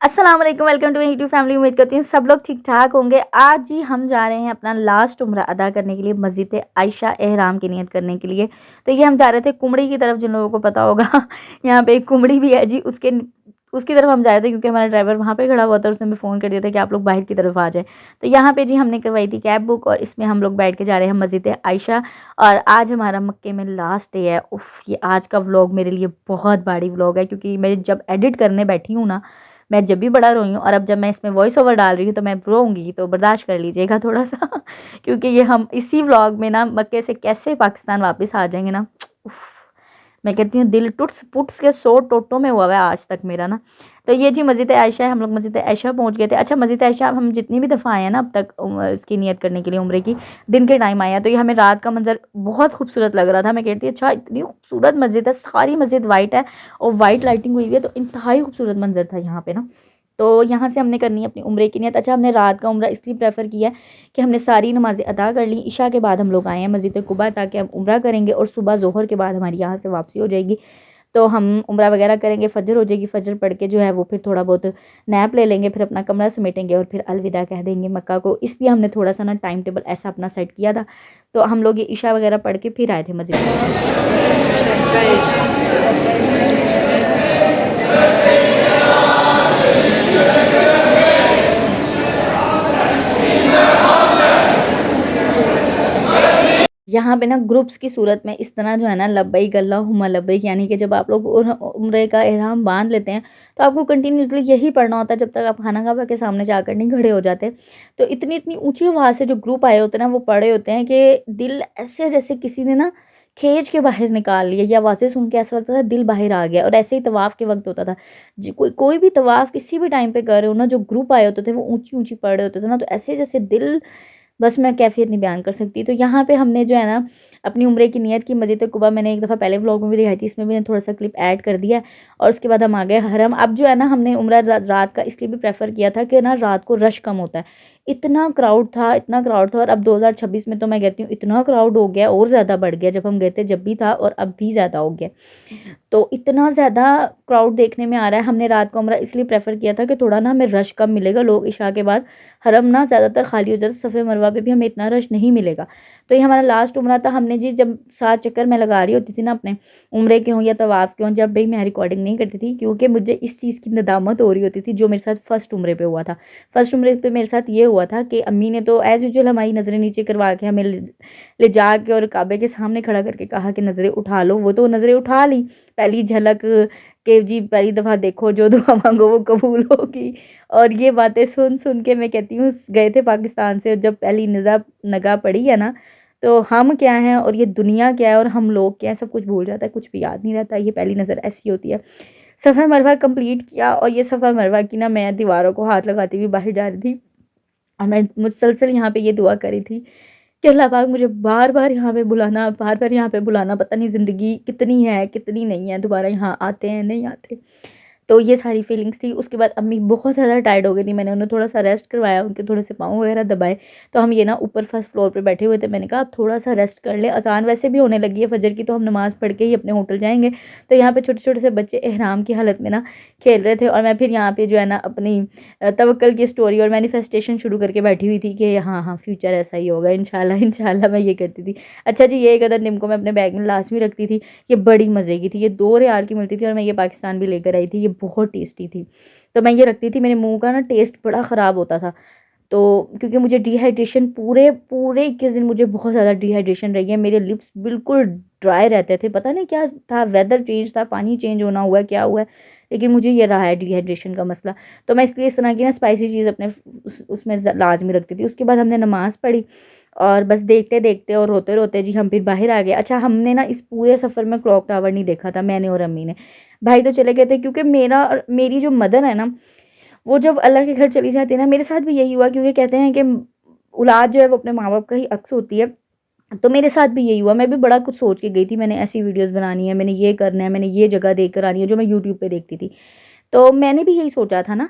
अस्सलाम वालेकुम, welcome to YouTube family. उम्मीद करती हूँ सब लोग ठीक ठाक होंगे। आज जी हम जा रहे हैं अपना लास्ट उम्रा अदा करने के लिए मस्जिद आयशा एहराम की नियत करने के लिए। तो ये हम जा रहे थे कुमड़ी की तरफ, जिन लोगों को पता होगा यहाँ पे एक कुमड़ी भी है जी, उसकी तरफ हम जा रहे थे क्योंकि हमारा ड्राइवर वहाँ पे खड़ा हुआ था। उसने हमें फ़ोन कर दिया था कि आप लोग बाहर की तरफ आ जाए। तो यहाँ पे जी हमने करवाई थी कैब बुक और इसमें हम लोग बैठ के जा रहे हैं मस्जिद आयशा। और आज हमारा मक्के में लास्ट डे है। उफ़, ये आज का व्लॉग मेरे लिए बहुत भारी व्लॉग है क्योंकि मैं जब एडिट करने बैठी हूँ ना, मैं जब भी बड़ा रोई हूँ और अब जब मैं इसमें वॉइस ओवर डाल रही हूँ तो मैं रोऊंगी, तो बर्दाश्त कर लीजिएगा थोड़ा सा क्योंकि ये हम इसी व्लॉग में ना मक्के से कैसे पाकिस्तान वापस आ जाएंगे ना। उफ, मैं कहती हूँ दिल टुट्स पुट्स के 100 टोटों में हुआ है आज तक मेरा ना। तो ये जी मस्जिद आयशा है, हम लोग मस्जिद आयशा पहुँच गए थे। अच्छा, मस्जिद आयशा हम जितनी भी दफ़ा आए हैं ना अब तक इसकी नियत करने के लिए उम्रे की, दिन के टाइम आया तो ये हमें रात का मंजर बहुत खूबसूरत लग रहा था। मैं कहती अच्छा इतनी खूबसूरत मस्जिद है, सारी मस्जिद वाइट है और वाइट लाइटिंग हुई हुई है, तो इंतहाई खूबसूरत मंजर था यहाँ पे ना। तो यहाँ से हमने करनी है अपनी उम्रे की नियत। अच्छा, हमने रात का उम्रा इसलिए प्रेफर किया है कि हमने सारी नमाज़ें अदा कर ली। इशा के बाद हम लोग आए हैं मस्जिद कुबा ताकि हम उम्रा करेंगे और सुबह ज़ोहर के बाद हमारी यहाँ से वापसी हो जाएगी। तो हम उम्रा वगैरह करेंगे, फजर हो जाएगी, फजर पढ़ के जो है वो फिर थोड़ा बहुत नैप ले लेंगे, फिर अपना कमरा समेटेंगे और फिर अलविदा कह देंगे मक्का को। इसलिए हमने थोड़ा सा ना टाइम टेबल ऐसा अपना सेट किया था। तो हम लोग ये इशा वगैरह पढ़ के फिर आए थे मस्जिद यहाँ पे ना ग्रुप्स की सूरत में इस तरह जो है ना लब्बैक अल्लाहुम्मा लब्बैक, यानी कि जब आप लोग उम्रे का एहराम बांध लेते हैं तो आपको कंटिन्यूसली यही पढ़ना होता है जब तक आप खाना काबा के सामने जाकर नहीं खड़े हो जाते। तो इतनी इतनी ऊंची आवाज़ से जो ग्रुप आए होते हैं ना वो पढ़े होते हैं कि दिल ऐसे जैसे किसी ने ना खींच के बाहर निकाल लिया। ये आवाज़ें सुन के ऐसा लगता था दिल बाहर आ गया। और ऐसे ही तवाफ़ के वक्त होता था जी, कोई भी तवाफ़ किसी भी टाइम पे कर रहे हो ना, जो ग्रुप आए होते थे वो ऊंची ऊंची पढ़ रहे होते थे ना, तो ऐसे जैसे दिल, बस मैं कैफ़ियत नहीं बयान कर सकती। तो यहाँ पे हमने जो है ना अपनी उम्रे की नियत की। मस्जिद कुबा मैंने एक दफ़ा पहले व्लॉग में भी दिखाई थी, इसमें भी मैंने थोड़ा-सा क्लिप ऐड कर दिया है। और उसके बाद हम आ गए हरम। अब जो है ना हमने उम्रा रात का इसलिए भी प्रेफ़र किया था कि ना रात को रश कम होता है। इतना क्राउड था, इतना क्राउड था। और अब 2026 में तो मैं कहती हूँ इतना क्राउड हो गया, और ज़्यादा बढ़ गया। जब हम गए थे जब भी था और अब भी ज़्यादा हो गया। तो इतना ज़्यादा क्राउड देखने में आ रहा है। हमने रात को उम्रा इसलिए प्रेफ़र किया था कि थोड़ा ना हमें रश कम मिलेगा। लोग इशा के बाद हरम ना ज़्यादातर खाली हो जाता है, सफ़े मरवा पे भी हमें इतना रश नहीं मिलेगा। तो ये हमारा लास्ट उम्रा था। हमने जी जब 7 चक्कर मैं लगा रही होती थी ना अपने उम्रे के हों या तवाफ़ के हों, जब भी मैं रिकॉर्डिंग नहीं करती थी क्योंकि मुझे इस चीज़ की नदामत हो रही होती थी जो मेरे साथ फ़र्स्ट उम्रे पे हुआ था। फ़र्स्ट उम्रे पे मेरे साथ ये हुआ था कि अम्मी ने तो एज़ यूजुअल हमारी नज़रें नीचे करवा के हमें ले जा के और काबे के सामने खड़ा करके कहा कि नज़रें उठा लो। वो तो नज़रें उठा ली पहली झलक के जी, पहली दफ़ा देखो जो दुआ मांगो वो कबूल होगी। और ये बातें सुन सुन के मैं कहती हूँ गए थे पाकिस्तान से, जब पहली नगाह पड़ी है ना, तो हम क्या हैं और ये दुनिया क्या है और हम लोग क्या हैं, सब कुछ भूल जाता है, कुछ भी याद नहीं रहता। ये पहली नज़र ऐसी होती है। सफ़ा मरवा कंप्लीट किया और ये सफ़ा मरवा की ना मैं दीवारों को हाथ लगाती हुई बाहर जा रही थी और मैं मुसलसल यहाँ पे ये दुआ करी थी कि अल्लाह पाक मुझे बार-बार यहाँ पे बुलाना, बार-बार यहाँ पे बुलाना। पता नहीं ज़िंदगी कितनी है, कितनी नहीं है, दोबारा यहाँ आते हैं, नहीं आते। तो ये सारी फीलिंग्स थी। उसके बाद अम्मी बहुत ज़्यादा टायर्ड हो गई थी। मैंने उन्हें थोड़ा-सा रेस्ट करवाया, उनके थोड़े से पाँव वगैरह दबाए। तो हम ये ना ऊपर फर्स्ट फ्लोर पे बैठे हुए थे। मैंने कहा आप थोड़ा-सा रेस्ट कर लें, अज़ान वैसे भी होने लगी है फ़जर की, तो हम नमाज़ पढ़ के ही अपने होटल जाएँगे। तो यहाँ पे छोटे-छोटे से बच्चे एहराम की हालत में ना खेल रहे थे और मैं फिर यहाँ पे जो है ना अपनी तवक्कल की स्टोरी और मैनिफेस्टेशन शुरू करके बैठी हुई थी कि हाँ, हाँ, फ्यूचर ऐसा ही होगा इंशाल्लाह, इंशाल्लाह, मैं ये करती थी। अच्छा जी, ये एक अदद निम्को मैं अपने बैग में लाज़मी रखती थी। ये बड़ी मज़े की थी, ये 2 रियाल की मिलती थी और मैं ये पाकिस्तान भी लेकर आई थी। ये बहुत टेस्टी थी, तो मैं ये रखती थी। मेरे मुँह का ना टेस्ट बड़ा ख़राब होता था, तो क्योंकि मुझे डिहाइड्रेशन पूरे पूरे 21 दिन मुझे बहुत ज़्यादा डिहाइड्रेशन रही है। मेरे लिप्स बिल्कुल ड्राई रहते थे, पता नहीं क्या था, वेदर चेंज था, पानी चेंज होना हुआ है, क्या हुआ है, लेकिन मुझे ये रहा है डिहाइड्रेशन का मसला। तो मैं इसलिए इस तरह की ना स्पाइसी चीज़ अपने उसमें लाज़मी रखती थी। उसके बाद हमने नमाज़ पढ़ी और बस देखते-देखते और रोते-रोते जी हम फिर बाहर आ गए। अच्छा, हमने ना इस पूरे सफ़र में क्लॉक टावर नहीं देखा था, मैंने और अम्मी ने। भाई तो चले गए थे क्योंकि मेरी जो मदर है ना, वो जब अल्लाह के घर चली जाती है ना, मेरे साथ भी यही हुआ क्योंकि कहते हैं कि औलाद जो है वो अपने माँ-बाप का ही अक्स होती है। तो मेरे साथ भी यही हुआ। मैं भी बड़ा कुछ सोच के गई थी, मैंने ऐसी वीडियोज़ बनानी है, मैंने ये करना है, मैंने ये जगह देख कर आनी है जो मैं यूट्यूब पे देखती थी। तो मैंने भी यही सोचा था ना,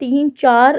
3-4